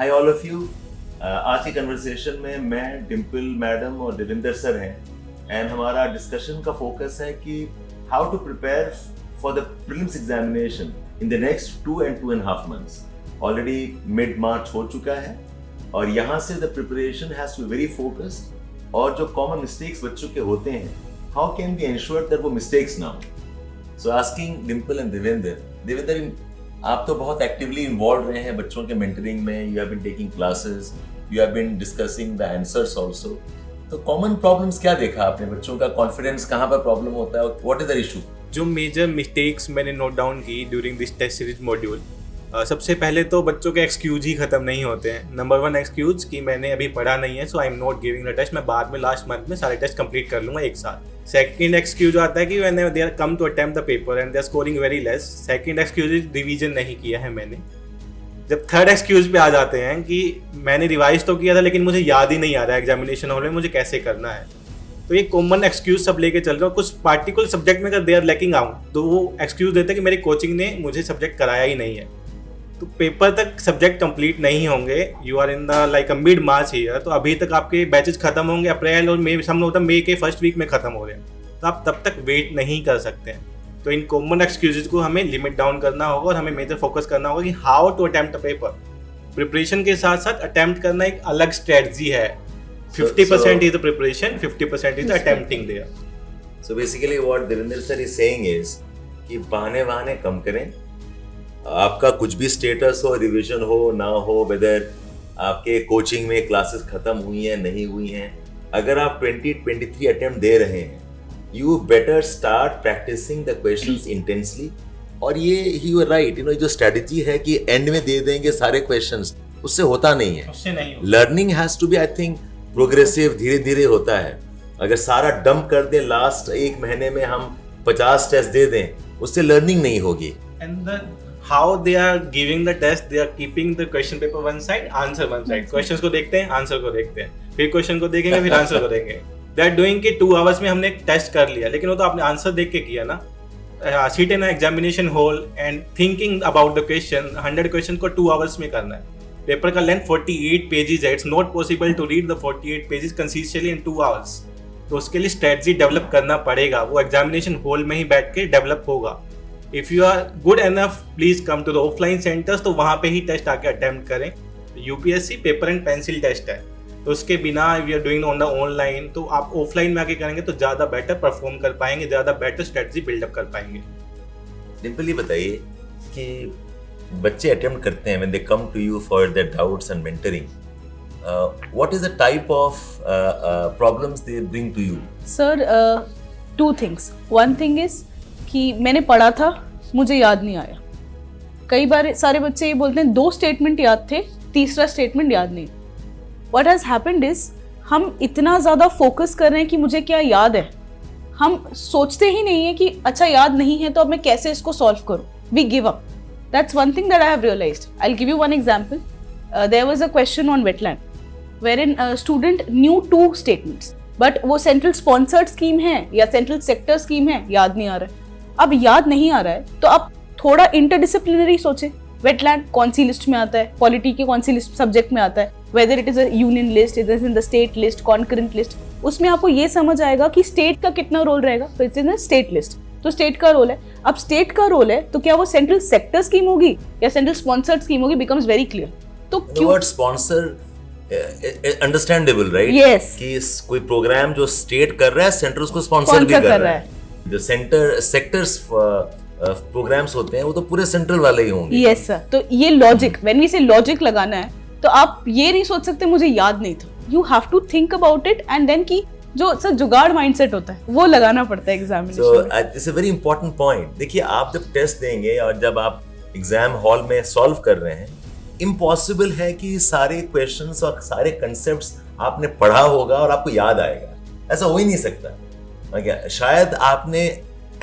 Hi all of you. आज की conversation में मैं, डिम्पल मैडम और देविंदर सर हैं एंड हमारा डिस्कशन का फोकस है कि how to prepare for the prelims examination in the next 2 and 2.5 months। Already mid March हो चुका है और यहाँ से the preparation has to be very focused और जो कॉमन मिस्टेक्स बच्चों के होते हैं, how can we ensure that वो मिस्टेक्स ना हो। So asking Dimple and Devinder, आप तो बहुत एक्टिवली इन्वॉल्व रहे हैं बच्चों के मेंटरिंग में, you have been taking classes, you have been discussing the answers also. तो कॉमन प्रॉब्लम्स क्या देखा आपने? बच्चों का कॉन्फिडेंस कहाँ पर प्रॉब्लम होता है और व्हाट इज द इशू? जो मेजर मिस्टेक्स मैंने नोट डाउन की during this test series module, सबसे पहले तो बच्चों के एक्सक्यूज ही खत्म नहीं होते हैं। नंबर 1 एक्सक्यूज कि मैंने अभी पढ़ा नहीं है, so I am not giving the test, मैं बाद में लास्ट मंथ में सारे टेस्ट कंप्लीट कर लूंगा एक साथ। सेकंड एक्सक्यूज आता है कि when they are come to attempt the paper and they are scoring very less. Second excuse is revision नहीं किया है मैंने। जब थर्ड एक्सक्यूज पे आ जाते हैं कि मैंने रिवाइज तो किया था लेकिन मुझे याद ही नहीं आ रहा है एग्जामिनेशन हॉल में मुझे कैसे करना है। तो ये कॉमन एक्सक्यूज सब लेके चल रहे हो। कुछ पार्टिकुलर सब्जेक्ट में अगर दे आर लैकिंग आउट तो वो एक्सक्यूज देते हैं कि मेरी कोचिंग ने मुझे सब्जेक्ट कराया ही नहीं है। तो पेपर तक सब्जेक्ट कंप्लीट नहीं होंगे, you are in the like a mid March year, तो अभी तक आपके बैचेस खत्म होंगे अप्रैल और मई, हम लोग मई के फर्स्ट वीक में खत्म हो रहे हैं, तो आप तब तक वेट नहीं कर सकते हैं। तो इन कॉमन एक्सक्यूजेज को हमें लिमिट डाउन करना होगा और हमें मेजर फोकस करना होगा कि how to attempt a paper. Preparation के साथ साथ अटेम्प्ट करना एक अलग स्ट्रेटजी है। 50% is the preparation, 50% is the attempting there. So basically what Devinder sir is saying is कि बहाने कम करें। आपका कुछ भी स्टेटस हो, रिवीजन हो ना हो, वेदर आपके कोचिंग में क्लासेस खत्म हुई हैं नहीं हुई हैं, अगर आप 2023 अटेम्प्ट दे रहे हैं, you better start practicing the questions intensely. और ये you are right, you know, जो स्ट्रेटजी है कि एंड में दे देंगे सारे क्वेश्चंस, उससे होता नहीं है। उससे नहीं होता। Learning has to be, I think, progressive, धीरे धीरे होता है। अगर सारा डंप कर दें लास्ट एक महीने में हम 50 टेस्ट दे दें, उससे लर्निंग नहीं होगी। And the how they are giving the test, they are keeping the question paper one side, answer one side. Questions को देखते हैं, आंसर को देखते हैं, फिर क्वेश्चन को देखेंगे, फिर आंसर को देखेंगे। They are doing कि 2 hours में हमने टेस्ट कर लिया, लेकिन वो तो आपने आंसर देख के किया ना। Sit in an examination hall and thinking about the question, 100 question को 2 hours में करना है। पेपर का लेंथ 48 पेजेस है, it's not possible to read the 48 pages consistently in 2 hours। तो उसके लिए स्ट्रेटजी डेवलप करना पड़ेगा, वो एग्जामिनेशन हॉल में ही बैठ के डेवलप होगा। If you are good enough, please come to the offline centres, तो वहाँ पे ही टेस्ट आके अटेम्प्ट करें। UPSC paper and pencil test है, तो उसके बिना we are doing on the online, तो आप ऑफलाइन में आके करेंगे तो ज़्यादा बेटर परफॉर्म कर पाएंगे, ज़्यादा बेटर स्ट्रेटजी बिल्डअप कर पाएंगे। डिम्पल, ये बताइए कि बच्चे अटेम्प्ट करते हैं, when they come to you for their doubts and mentoring, what is the type of problems they bring to you? Sir, 2 things. One thing is कि मैंने पढ़ा था, मुझे याद नहीं आया। कई बार सारे बच्चे ये बोलते हैं 2 स्टेटमेंट याद थे, तीसरा स्टेटमेंट याद नहीं। What has happened is हम इतना ज़्यादा फोकस कर रहे हैं कि मुझे क्या याद है, हम सोचते ही नहीं है कि अच्छा याद नहीं है तो अब मैं कैसे इसको सॉल्व करूँ। We give up. That's one thing that I have realized. I'll give you one example. There was a question on wetland, wherein a student knew 2 statements, but वो central sponsored scheme है या central sector scheme है, याद नहीं आ रहा है। अब याद नहीं आ रहा है तो आप थोड़ा interdisciplinary सोचें। wetland कौन सी लिस्ट में आता है, पॉलिटी के कौन सी लिस्ट सब्जेक्ट में आता है, whether it is a union list, it is in the state list, concurrent list, उसमें आपको ये समझ आएगा कि स्टेट का कितना रोल रहेगा। तो इट्स इन स्टेट लिस्ट, तो स्टेट का रोल है। अब स्टेट का रोल है तो क्या वो सेंट्रल सेक्टर स्कीम होगी या सेंट्रल स्पॉन्सर्ड स्कीम होगी, बिकम्स वेरी क्लियर। तो क्यों word sponsor understandable, right? Yes, कि कोई प्रोग्राम जो स्टेट कर रहा है, सेंटर उसको स्पॉन्सर भी कर रहा है। जो सेक्टर्स प्रोग्राम्स होते हैं वो तो पूरे सेंट्रल वाले ही होंगे। यस सर, तो ये लॉजिक, व्हेन वी से लॉजिक लगाना है तो आप ये नहीं सोच सकते मुझे याद नहीं था। You have to think about it and then की जो सर जुगाड़ माइंडसेट होता है वो लगाना पड़ता है एग्जामिनेशन में। So it's a very important point. देखिए, आप जब टेस्ट देंगे और जब आप एग्जाम हॉल में सॉल्व कर रहे हैं, इम्पॉसिबल है कि सारे क्वेश्चंस और सारे कंसेप्ट्स आपने पढ़ा होगा और आपको याद आएगा, ऐसा हो ही नहीं सकता। शायद आपने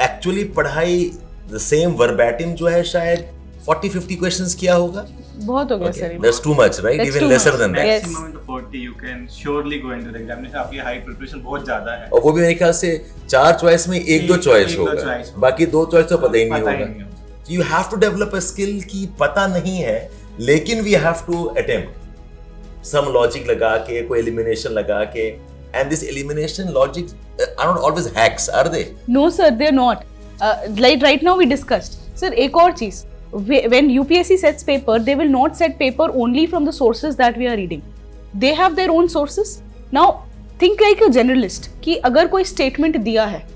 एक्चुअली पढ़ाई सेम वर्बैटिम जो है शायद 40-50 क्वेश्चंस किया होगा। बहुत हो गया sir, that's too much, right? That's even too lesser much. than that. Yes. Maximum into 40 you can surely go into the examination. आपकी हाई प्रिपरेशन बहुत ज्यादा है, और वो भी मेरे ख्याल से 4 चॉइस में 1-2 चॉइस होगा, बाकी 2 चॉइस तो पता ही नहीं होगा। You have to develop a skill कि पता नहीं है लेकिन we have to attempt. some logic लगा के, कोई elimination लगा के, and this elimination logic are not always hacks, are they? No sir, they're not. Like right now we discussed. Sir, एक और चीज, when UPSC sets paper, they will not set paper only from the sources that we are reading. They have their own sources. Now think like a generalist कि अगर कोई statement दिया है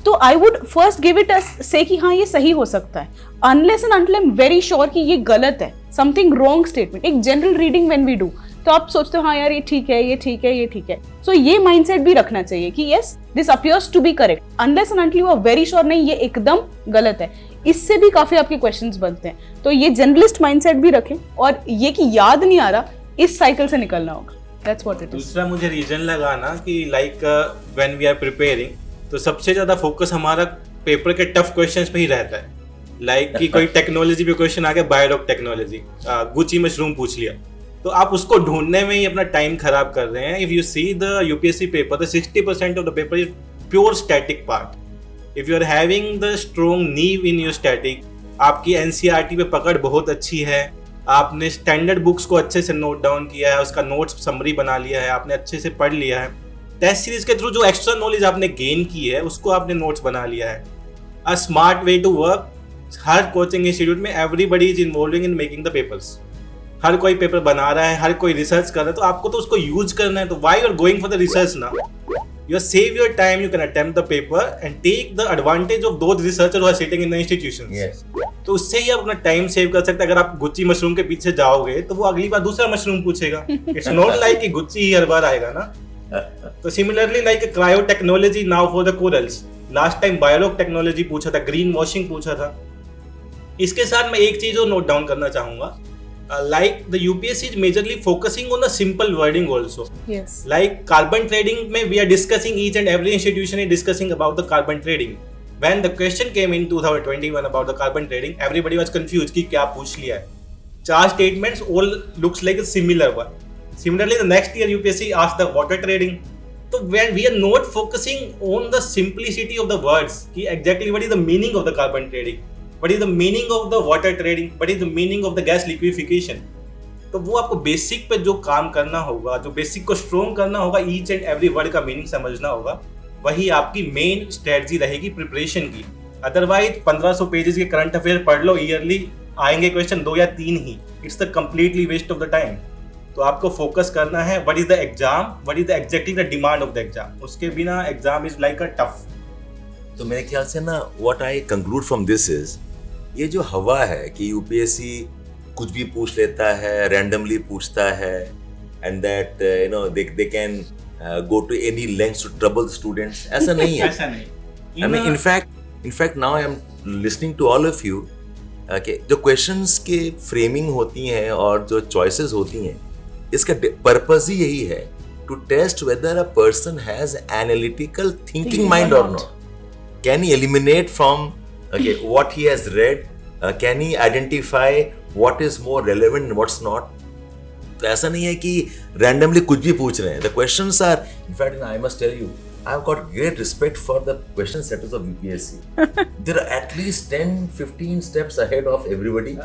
तो I would first give it as say कि हाँ ये सही हो सकता है, unless and until I'm very sure कि ये गलत है, something wrong statement. एक general reading when we do, तो आप सोचते हो हाँ यार ये ठीक है, ये ठीक है, ये ठीक है. So ये mindset भी रखना चाहिए कि yes, this appears to be correct. Unless and until you are very sure नहीं ये एकदम गलत है. इससे भी काफी आपके questions बनते हैं. तो ये generalist mindset भी रखें और ये कि याद नहीं आ रहा, इस cycle से निकलना होगा. That's what it is. दूसरा मुझे रीजन लगा ना कि like when we are preparing, तो सबसे ज़्यादा फोकस हमारा पेपर के टफ क्वेश्चंस पे ही रहता है. लाइक कि कोई टेक्नोलॉजी पे क्वेश्चन आ गया, बायोरॉक टेक्नोलॉजी, गुची मशरूम पूछ लिया, तो आप उसको ढूंढने में ही अपना टाइम खराब कर रहे हैं. If you see the UPSC paper, the 60% of the paper is pure static part. If you are having the strong नीव इन योर स्टैटिक, आपकी एनसीईआरटी पे पकड़ बहुत अच्छी है, आपने स्टैंडर्ड बुक्स को अच्छे से नोट डाउन किया है, उसका नोट्स समरी बना लिया है, आपने अच्छे से पढ़ लिया है, टेस्ट सीरीज के थ्रू जो एक्स्ट्रा नॉलेज आपने गेन की है उसको आपने नोट्स बना लिया है. A smart way to work, हर कोचिंग इंस्टीट्यूट में everybody is involving in making the papers. हर कोई पेपर बना रहा है, हर कोई रिसर्च कर रहा है, तो आपको तो उसको यूज करना है. तो why you are going for the research ना, you save your time, you can attempt the paper and take the advantage of those researcher who are sitting in the institutions. तो उससे ही आप अपना टाइम सेव कर सकते हैं. अगर आप गुच्ची मशरूम के पीछे जाओगे तो वो अगली बार दूसरा मशरूम पूछेगा. इट्स नॉट लाइक कि गुच्ची ही हर बार आएगा ना. तो similarly like cryo technology now for the corals, last time biolog technology पूछा था, ग्रीन वॉशिंग पूछा था. इसके साथ मैं एक चीज और नोट डाउन करना चाहूंगा, like the UPSC is majorly focusing on the simple wording also. Yes. Like carbon trading में we are discussing, each and every institution is discussing about the carbon trading. When the question came in 2021 about the carbon trading, everybody was confused कि क्या पूछ लिया है. 4 statements all looks like a similar one. Similarly, the next year UPSC asked the water trading. So when we are not focusing on the simplicity of the words, कि exactly what is the meaning of the carbon trading, what is the meaning of the water trading, what is the meaning of the gas liquefaction, तो वो आपको basic पे जो काम करना होगा, जो बेसिक को स्ट्रॉन्ग करना होगा, ईच एंड एवरी वर्ड का मीनिंग समझना होगा, वही आपकी मेन स्ट्रेटजी रहेगी प्रिपरेशन की. अदरवाइज 1500 पेजेस के करंट अफेयर पढ़ लो, ईयरली आएंगे क्वेश्चन 2 या 3 ही, it's the completely waste of the time. तो आपको फोकस करना है what is the exam, what is the exactly the demand of the exam. उसके बिना exam is like a tough. तो मेरे ख्याल से ना what I conclude from this is, ये जो हवा है कि यूपीएससी कुछ भी पूछ लेता है, रैंडमली पूछता है, and that you know they can go to any lengths to trouble students, ऐसा नहीं है. ऐसा नहीं. I mean in fact now I am listening to all of you कि जो क्वेश्चंस के फ्रेमिंग होती हैं और जो चॉइसेस होती हैं, इसका पर्पस ही यही है to test whether a person has analytical thinking mind और not. Can he eliminate from what he has read, can he identify what is more relevant and what's not. तो ऐसा नहीं है कि randomly कुछ भी पूछ रहे हैं. The questions are, in fact, I must tell you, I've got great respect for the question setters of UPSC. They're at least 10-15 steps ahead of everybody.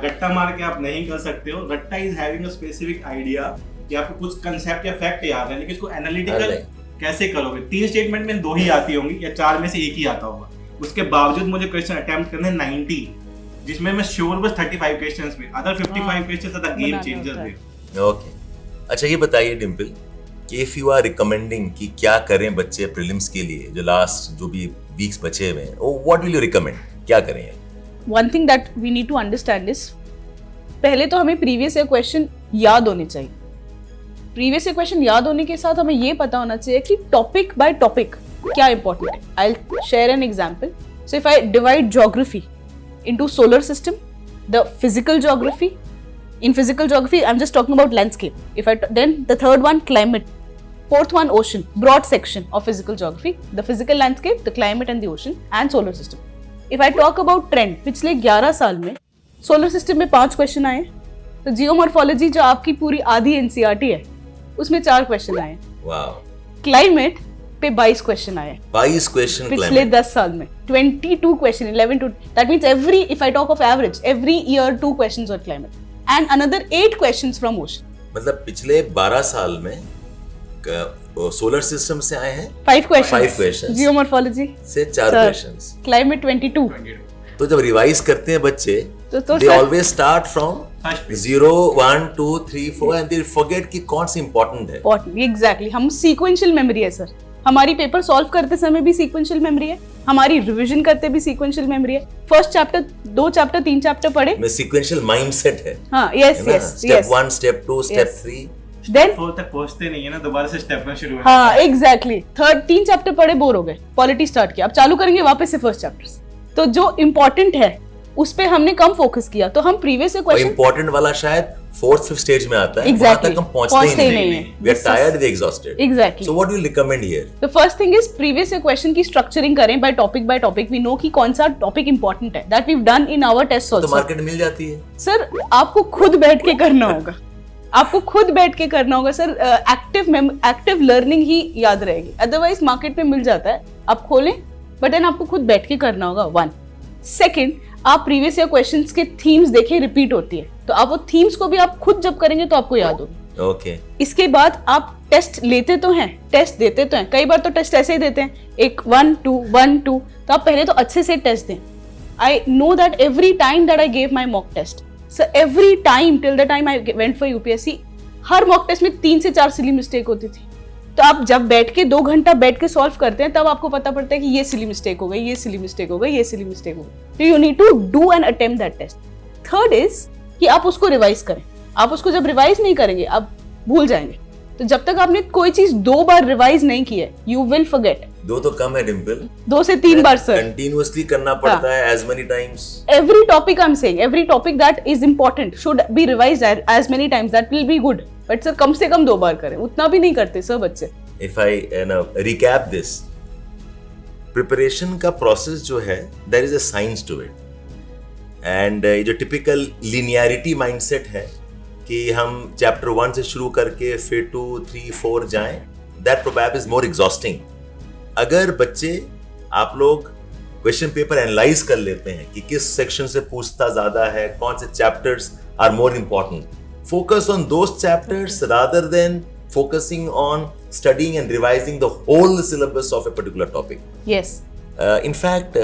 रट्टा मार के आप नहीं कर सकते हो. रट्टा is having a specific idea कि आपको कुछ कंसेप्ट या फैक्ट याद है, लेकिन इसको एनालिटिकल कैसे करोगे. 3 स्टेटमेंट में 2 ही आती होंगी या 4 में से 1 ही आता होगा. उसके बावजूद मुझे क्वेश्चन अटेम्प्ट करने 90, जिसमें मैं श्योर बस 35 क्वेश्चंस में, other 55 questions are the game changers में. ओके, अच्छा ये बताइए डिम्पल कि इफ यू आर रिकमेंडिंग कि क्या करें बच्चे प्रीलिम्स के लिए, जो लास्ट जो भी वीक्स बचे हुए हैं, व्हाट विल यू रिकमेंड, क्या करें? One thing that we need to understand is, पहले तो हमें प्रीवियस ईयर क्वेश्चन याद होने चाहिए. प्रीवियस ईयर क्वेश्चन याद होने के साथ हमें ये पता होना चाहिए कि टॉपिक बाय टॉपिक क्या इंपॉर्टेंट है. I will share an example. So if I divide geography into solar system, the physical geography, in physical geography I'm just talking about landscape. Then the third one climate, fourth one ocean, broad section of physical geography, the physical landscape, the climate and the ocean and solar system. If I talk about trend, पिछले 11 साल में solar system में 5 question आए, तो geomorphology जो आपकी पूरी आधी एनसीईआरटी है उसमें 4 क्वेश्चन आए. वाओ. क्लाइमेट पे 22 क्वेश्चन आए. 22 क्वेश्चन पिछले 10 साल में. 22 question, 11 to, that means every, if I talk of average, every year 2 questions on climate and another 8 questions from ocean. मतलब पिछले 12 साल में सोलर सिस्टम से आए हैं 5 questions. 5 questions. जियोमॉर्फोलॉजी से 4 Sir. क्वेश्चंस। क्लाइमेट 22. तो जब रिवाइज करते हैं बच्चे तो दे sir- always start from 0 1 2 3 4 and they forget कि कौन सी इंपॉर्टेंट है। इंपॉर्टेंट एग्जैक्टली हम सीक्वेंशियल मेमोरी है सर। हमारी पेपर सॉल्व करते समय भी सीक्वेंशियल मेमोरी है, हमारी रिवीजन करते भी सीक्वेंशियल मेमोरी है। फर्स्ट चैप्टर 2 चैप्टर 3 चैप्टर पढ़े, में सीक्वेंशियल माइंडसेट है। हाँ yes yes step yes 1 step 2 step Yes. 3 then 4 तक पहुंचते नहीं है ना, दोबारा से स्टेप में शुरू है। हाँ एग्जैक्टली 3 चैप्टर पढ़े बोर हो गए, पॉलिटी स्टार्ट किया, अब चालू करेंगे वापस से फर्स्ट चैप्टर से। तो जो इम्पोर्टेंट है उस पे हमने कम फोकस किया, तो हम प्रीवियस से और क्वेश्चन इम्पोर्टेंट वाला शायद 4th 5th स्टेज में आता है। वहां Exactly. तक हम पहुंचते ही नहीं है। We are tired we exhausted. Exactly. So what do you recommend here? The first thing is previous question की स्ट्रक्चरिंग करें बाय टॉपिक। वी नो कि कौन सा टॉपिक इंपॉर्टेंट है, that we have done in our test तो also. Market में मिल जाती है। सर आपको खुद बैठ के करना होगा, आपको खुद बैठ के करना होगा सर। एक्टिव लर्निंग ही याद रहेगी, अदरवाइज मार्केट में मिल जाता है, आप खोलें बट देन आपको खुद बैठ के करना होगा। 1 सेकंड, आप प्रीवियस ईयर क्वेश्चंस के थीम्स देखें, रिपीट होती है, तो आप वो थीम्स को भी आप खुद जब करेंगे तो आपको याद होगी। ओके इसके बाद आप टेस्ट लेते तो हैं, टेस्ट देते तो हैं, कई बार तो टेस्ट ऐसे ही देते हैं, एक 1 2 1 2, तो आप पहले तो अच्छे से टेस्ट दें। I know that every time that I gave my mock test, sir every time till the time I went for UPSC, हर मॉक टेस्ट में 3 से 4 सिली मिस्टेक होती थी। तो आप जब बैठ के 2 घंटा बैठ के सॉल्व करते हैं तब आपको पता पड़ता है कि ये सिली मिस्टेक हो गई, ये सिली मिस्टेक हो गई, ये सिली मिस्टेक हो गई। तो you need to do and attempt that test. Third is कि आप उसको रिवाइज करें। आप उसको जब रिवाइज नहीं करेंगे आप भूल जाएंगे। तो जब तक आपने कोई चीज 2 बार रिवाइज नहीं की है यू विल फॉरगेट। 2 तो कम है डिंपल, 2 से 3 बार सर। कंटिन्यूअसली करना पड़ता है as many times. Every topic I'm saying, every topic that is important should be revised as many times. That will be good. But sir कम से कम 2 बार करें, उतना भी नहीं करते सर बच्चे। If I recap this, preparation का process जो है there is a science to it, and ये जो typical linearity mindset है कि हम chapter 1 से शुरू करके फिर 2 3 4 जाएं, that probably is more exhausting. अगर बच्चे आप लोग क्वेश्चन पेपर एनालाइज कर लेते हैं कि किस सेक्शन से पूछता ज्यादा है, कौन से chapters are more important, focus on those chapters rather than focusing on studying and revising the whole syllabus of a particular topic. Yes. In fact,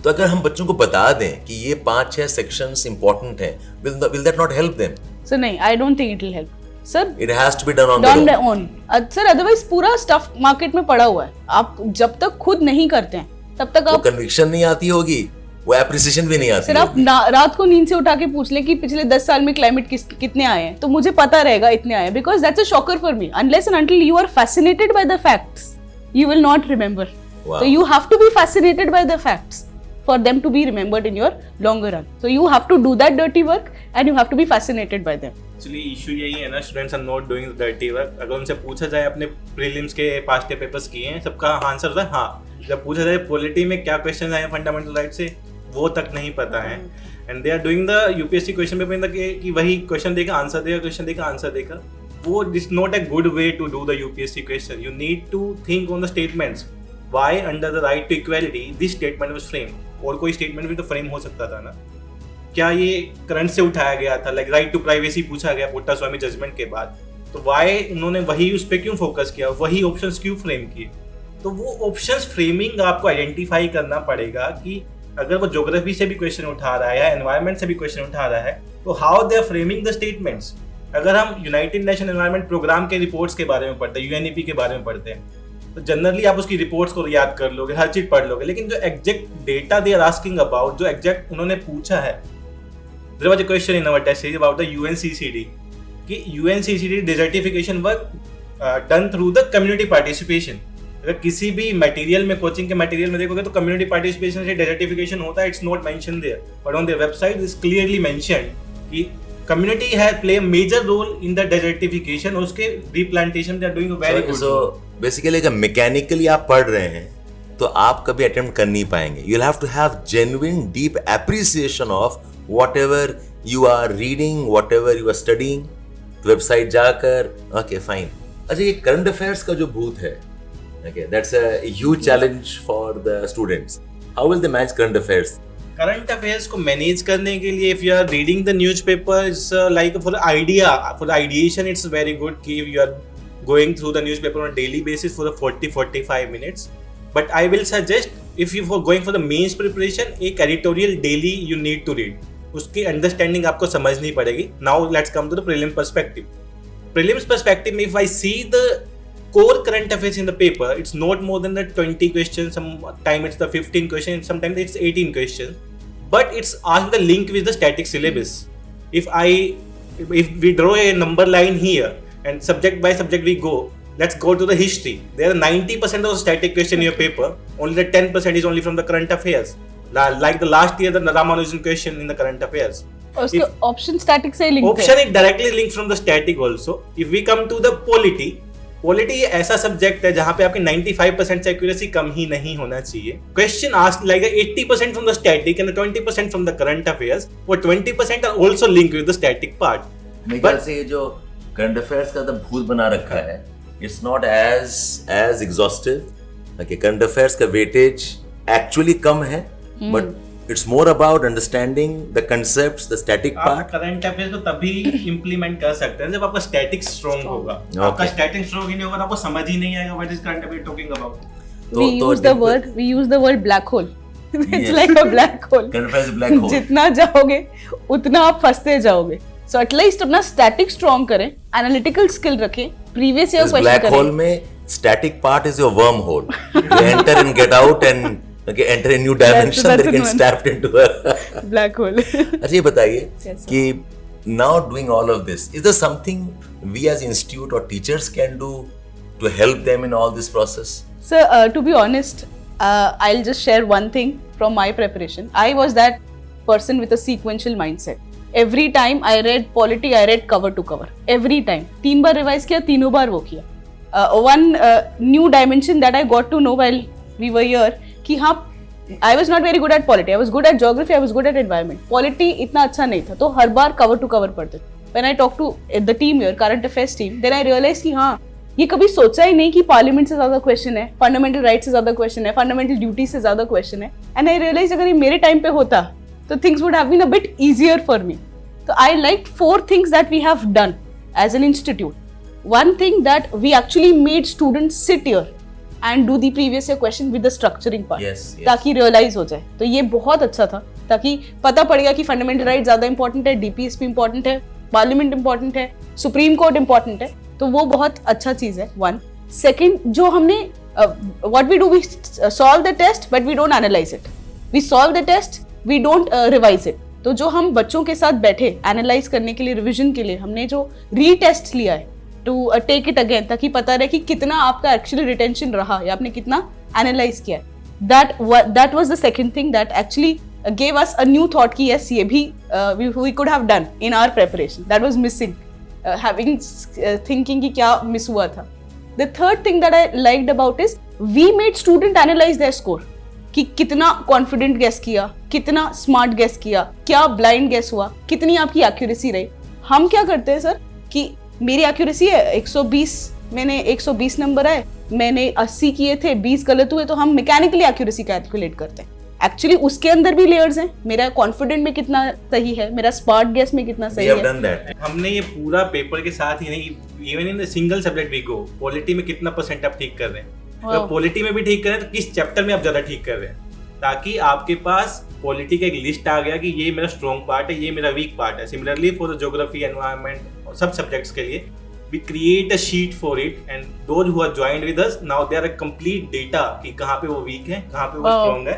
तो अगर हम बच्चों को बता दें कि ये 5-6 sections important हैं, will that not help them? Sir नहीं, I don't think it will help. Sir It has to be done on their own. Sir otherwise पूरा स्टफ मार्केट में पड़ा हुआ है, आप जब तक खुद नहीं करते हैं तब तक वो आप कन्विक्शन नहीं आती होगी, वो एप्रिसिएशन भी नहीं आती सर आप होगी। रात को नींद से उठा के पूछ ले कि पिछले 10 साल में क्लाइमेट कितने आए हैं, तो मुझे पता रहेगा इतने आए, because that's a shocker for me. Unless and until you are fascinated by the facts you will not remember. Wow. So you have to be fascinated by the facts for them to be remembered in your longer run. So you have to do that dirty work and you have to be fascinated by them. Actually issue यही है ना, students are not doing the dirty work. अगर उनसे पूछा जाए अपने prelims के past के पेपर्स किए हैं, सबका आंसर होता है हाँ। जब पूछा जाए पॉलिटी में क्या क्वेश्चन आए फंडामेंटल राइट से, वो तक नहीं पता है। And they are doing the UPSC question paper कि वही क्वेश्चन देगा आंसर देगा, क्वेश्चन देगा आंसर देगा। वो is not a good way to do the UPSC question. You need to think on the statements, why under the right to equality this statement was frame. और कोई statement भी तो frame हो सकता था ना, क्या ये करंट से उठाया गया था, लाइक राइट टू प्राइवेसी पूछा गया पुट्टास्वामी जजमेंट के बाद, तो वाई उन्होंने वही उस पर क्यों फोकस किया, वही ऑप्शंस क्यों फ्रेम किए। तो वो ऑप्शंस फ्रेमिंग आपको आइडेंटिफाई करना पड़ेगा कि अगर वो ज्योग्राफी से भी क्वेश्चन उठा रहा है या एनवायरनमेंट से भी क्वेश्चन उठा रहा है, तो how they are framing the statements. अगर हम यूनाइटेड नेशन एनवायरनमेंट प्रोग्राम के रिपोर्ट्स के बारे में पढ़ते हैं, यूएनईपी के बारे में पढ़ते हैं, तो जनरली आप उसकी रिपोर्ट्स को याद कर लोगे, हर चीज पढ़ लोगे, लेकिन जो exact data they are asking about, जो एग्जैक्ट उन्होंने पूछा है, there was a question in our test series about the UNCCD कि UNCCD desertification work done through the community participation. अगर किसी भी मटेरियल में, कोचिंग के मटेरियल में देखोगे तो कम्युनिटी पार्टिसिपेशन से डिजर्टिफिकेशन होता है, it's not mention there, but on their website is clearly mentioned कि community has play a major role in the desertification, उसके replantation they are doing a very good so basically अगर mechanically आप पढ़ रहे हैं तो आप कभी अटेम्प्ट कर नहीं पाएंगे। You'll have to have genuine deep appreciation of whatever you are reading, whatever you are studying. Website जाकर okay fine। अच्छा ये करंट अफेयर्स का जो भूत है, okay that's a huge challenge for the students. How will they manage current affairs? Current affairs को manage करने के लिए if you are reading the newspapers like for ideation it's very good कि you are going through the newspaper on a daily basis for the 40-45 minutes, but I will suggest if you for going for the mains preparation एक editorial daily you need to read, उसकी understanding आपको समझनी पड़ेगी. Now let's come to the prelim perspective. Prelims perspective में if I see the core current affairs in the paper, it's not more than the 20 questions, sometimes it's the 15 questions, sometimes it's 18 questions, but it's asked the link with the static syllabus. If we draw a number line here and subject by subject we go, let's go to the history. There are 90% of the static question in your paper, only the 10% is only from the current affairs. Like the last year the Ramanujan question in the current affairs. उसके option static से link Option is directly linked from the static also. If we come to the polity ऐसा subject है जहाँ पे आपकी 95% से accuracy कम ही नहीं होना चाहिए. Question asked like 80% from the static and 20% from the current affairs, or 20% are also linked with the static part. मेरे ख्याल से ये जो करंट अफेयर्स का तो भूत बना रखा है, it's not as exhaustive. Okay, current affairs का वेटेज एक्चुअली कम है, but it's more about understanding the concepts, the static part. Current affairs को तभी इंप्लीमेंट कर सकते हैं जब आपका स्टैटिक स्ट्रांग होगा. आपका स्टैटिक स्ट्रांग ही नहीं होगा तो आपको समझ ही नहीं आएगा what is current affair talking about. we use the word black hole. It's like a black hole. Current affairs black hole. जितना जाओगे उतना आप फंसते जाओगे. So at least अपना स्टैटिक स्ट्रॉन्ग करें, एनालिटिकल स्किल रखें, प्रीवियस ईयर क्वेश्चन करें. ब्लैक होल में static part is your worm hole. You enter and get out and enter a new dimension that gets tapped into a black hole. अच्छा, ये बताइए कि now doing all of this, is there something we as institute or teachers can do to help them in all this process? So to be honest, I'll just share one thing from my preparation. I was that person with a sequential mindset. Every time I read polity, I read cover to cover. Every time. 3 bar revise किया, तीनों बार वो किया. One new dimension that I got to know while we were here कि हाँ, I was not very good at polity. I was good at geography. I was good at environment. Polity इतना अच्छा नहीं था, तो हर बार cover to cover पढ़ते. When I talked to the team here, current affairs team, then I realized कि हाँ, ये कभी सोचा ही नहीं कि पार्लियामेंट से ज्यादा क्वेश्चन है, फंडामेंटल राइट से ज्यादा क्वेश्चन है, फंडामेंटल ड्यूटी से ज्यादा क्वेश्चन है. एंड आई रियलाइज अगर ये मेरे टाइम पे होता तो things would have been a bit easier for me. So I liked 4 things that we have done as an institute. One thing that we actually made students sit here and do the previous year question with the structuring part. Yes. ताकि realize हो जाए. तो ये बहुत अच्छा था, ताकि पता पड़ेगा कि fundamental right ज़्यादा important है, DPSP important है, Parliament important है, Supreme Court important है. तो वो बहुत अच्छा चीज़ है. One. Second, जो हमने what we do, we solve the test but we don't analyze it. We solve the test, we don't revise it. तो जो हम बच्चों के साथ बैठे एनालाइज करने के लिए, रिवीजन के लिए, हमने जो रीटेस्ट लिया है टू टेक इट अगेन, ताकि पता रहे कि कितना आपका एक्चुअली रिटेंशन रहा या आपने कितना एनालाइज किया है. That was the second thing that actually gave us a new thought कि yes, ये भी we could have done in our preparation. That was missing. Having thinking कि क्या मिस हुआ था. The third thing that I liked about is we made student analyze their score. कि कितना confident guess किया, कितना स्मार्ट गेस किया, क्या ब्लाइंड गेस हुआ, कितनी आपकी एक्यूरेसी रही. हम क्या करते हैं सर कि मेरी एक्यूरेसी है 120, मैंने 120 नंबर आए, मैंने 80 किए थे, 20 गलत हुए, तो हम मैकेनिकली एक्यूरेसी कैलकुलेट करते हैं. एक्चुअली उसके अंदर भी लेयर्स हैं. मेरा कॉन्फिडेंट में कितना सही है, मेरा स्मार्ट गेस में कितना सही है. हमने ये पूरा पेपर के साथ ही नहीं, even in the single subject we go, polity में कितना परसेंट आप ठीक कर रहे हैं, तो पॉलिटी में भी ठीक करें तो किस चैप्टर में आप ज्यादा ठीक कर रहे हैं, ताकि आपके पास पॉलिटी का एक लिस्ट आ गया कि ये मेरा स्ट्रॉन्ग पार्ट है, ये मेरा वीक पार्ट है. Similarly for the geography, environment और सब सब्जेक्ट्स के लिए we create a sheet for it, and those who are joined with us now they are a complete data कि कहाँ पे वो weak है, कहाँ पे वो strong है.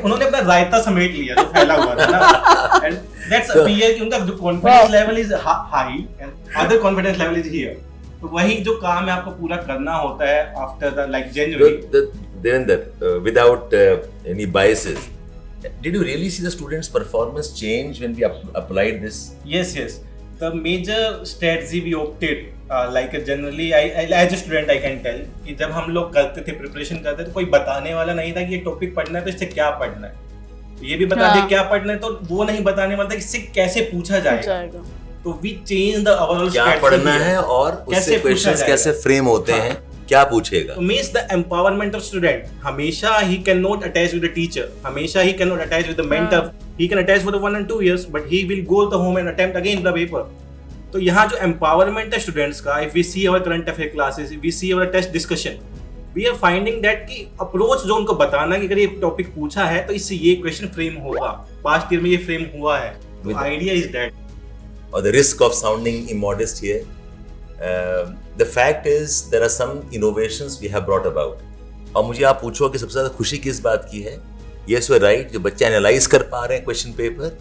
उन्होंने अपना रायता समेट लिया जो फैला हुआ था ना, and that's appear कि उनका जो confidence level is high and other confidence level is here. तो वही जो काम है आपको पूरा करना होता है after the like January. Devender, without any biases, did you really see the students' performance change when we applied this? Yes. The major strategy we opted, like generally, as a student I can tell कि जब हम लोग करते थे, preparation करते थे, कोई बताने वाला नहीं था कि ये टॉपिक पढ़ना है तो इससे क्या पढ़ना है. तो ये भी बता दे क्या पढ़ना है, तो वो नहीं बताने वाला था कि इससे कैसे पूछा जाएगा. तो we change the overall क्या पढ़ना है और उससे क्वेश्चंस कैसे फ्रेम होते हैं. क्या पूछेगा? means the empowerment of student. हमेशा he cannot attach with the teacher. हमेशा he cannot attach with the mentor. He can attach for the 1 and 2 years, but he will go to home and attempt again the paper. तो यहाँ जो empowerment है students का, if we see our current affair classes, if we see our test discussion, we are finding that कि approach जो उनको बताना कि अगर ये topic पूछा है तो इससे ये question frame होगा. Past year में ये frame हुआ है. तो idea is that. Or the risk of sounding immodest here, the fact is there are some innovations we have brought about. और मुझे आप पूछो कि सबसे ज्यादा खुशी किस बात की है? Yes, you are right. जो बच्चे एनालाइज कर पा रहे हैं question paper,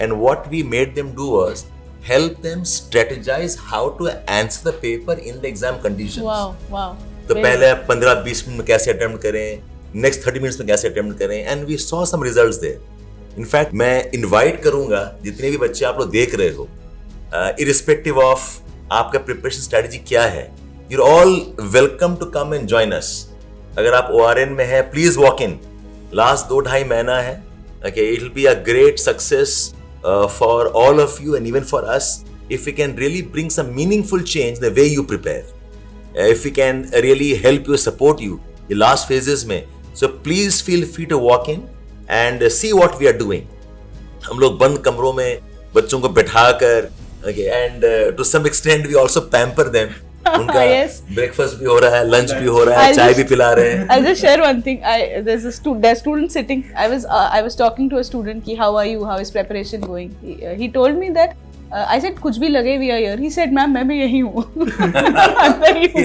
and what we made them do was help them strategize how to answer the paper in the exam conditions. wow. तो पहले 15-20 मिनट में कैसे अटेम्प्ट करें, नेक्स्ट 30 मिनट्स में कैसे अटेम्प्ट करें, and we saw some results there. In fact मैं invite करूंगा जितने भी बच्चे आप लोग देख रहे हो, इरिस्पेक्टिव ऑफ आपका प्रिपरेशन स्ट्रेटजी क्या है, you are all welcome to come and join us. अगर आप ORN में है, प्लीज वॉक इन. लास्ट 2-2.5 महीना है, okay, it will be a great success for all of you and even for us if we can really bring some meaningful change the way you prepare. If we can really help you, support you the last phases में, so please feel free to walk in and see what we are doing. हम लोग बंद कमरों में बच्चों को बैठाकर, okay, and to some extent we also pamper them. उनका Yes. ब्रेकफास्ट भी हो रहा है, लंच भी हो रहा है, चाय भी पिला रहे हैं. I'll just share one thing. There's a student sitting. I was talking to a student ki how are you? How is preparation going? He told me that I said कुछ भी लगे we are here. He said ma'am मैं भी यही हूँ. अंदर ही हूँ.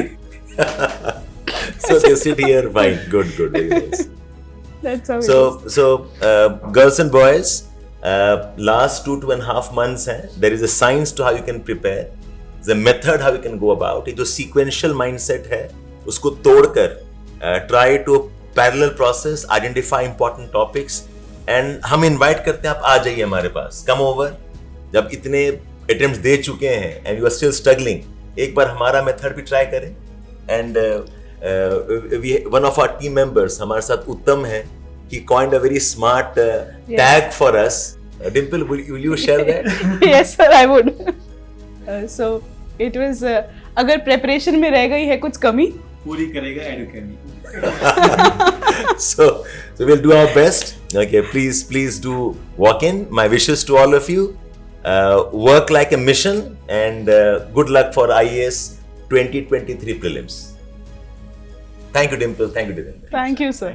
So they sit here, fine, good, very nice. That's how it is. So girls and boys, last 2.5 months हैं, there is a science to how you can prepare. The method how you can go about. ये जो sequential mindset है, उसको तोड़कर try to parallel process, identify important topics, and हम invite करते हैं आप आ जाइए हमारे पास. Come over. जब इतने attempts दे चुके हैं and you are still struggling, एक बार हमारा method भी try करें. And one of our team members, हमारे साथ उत्तम है, he coined a very smart tag for us. Dimple, will you share that? Yes sir, I would. So it was अगर preparation में रह गई है कुछ कमी, पूरी करेगा एडुकेमी. So we'll do our best. Okay, please do walk in. My wishes to all of you. Work like a mission, and good luck for IAS 2023 prelims. Thank you, Dimple. Thank you, Devendra. thank you sir.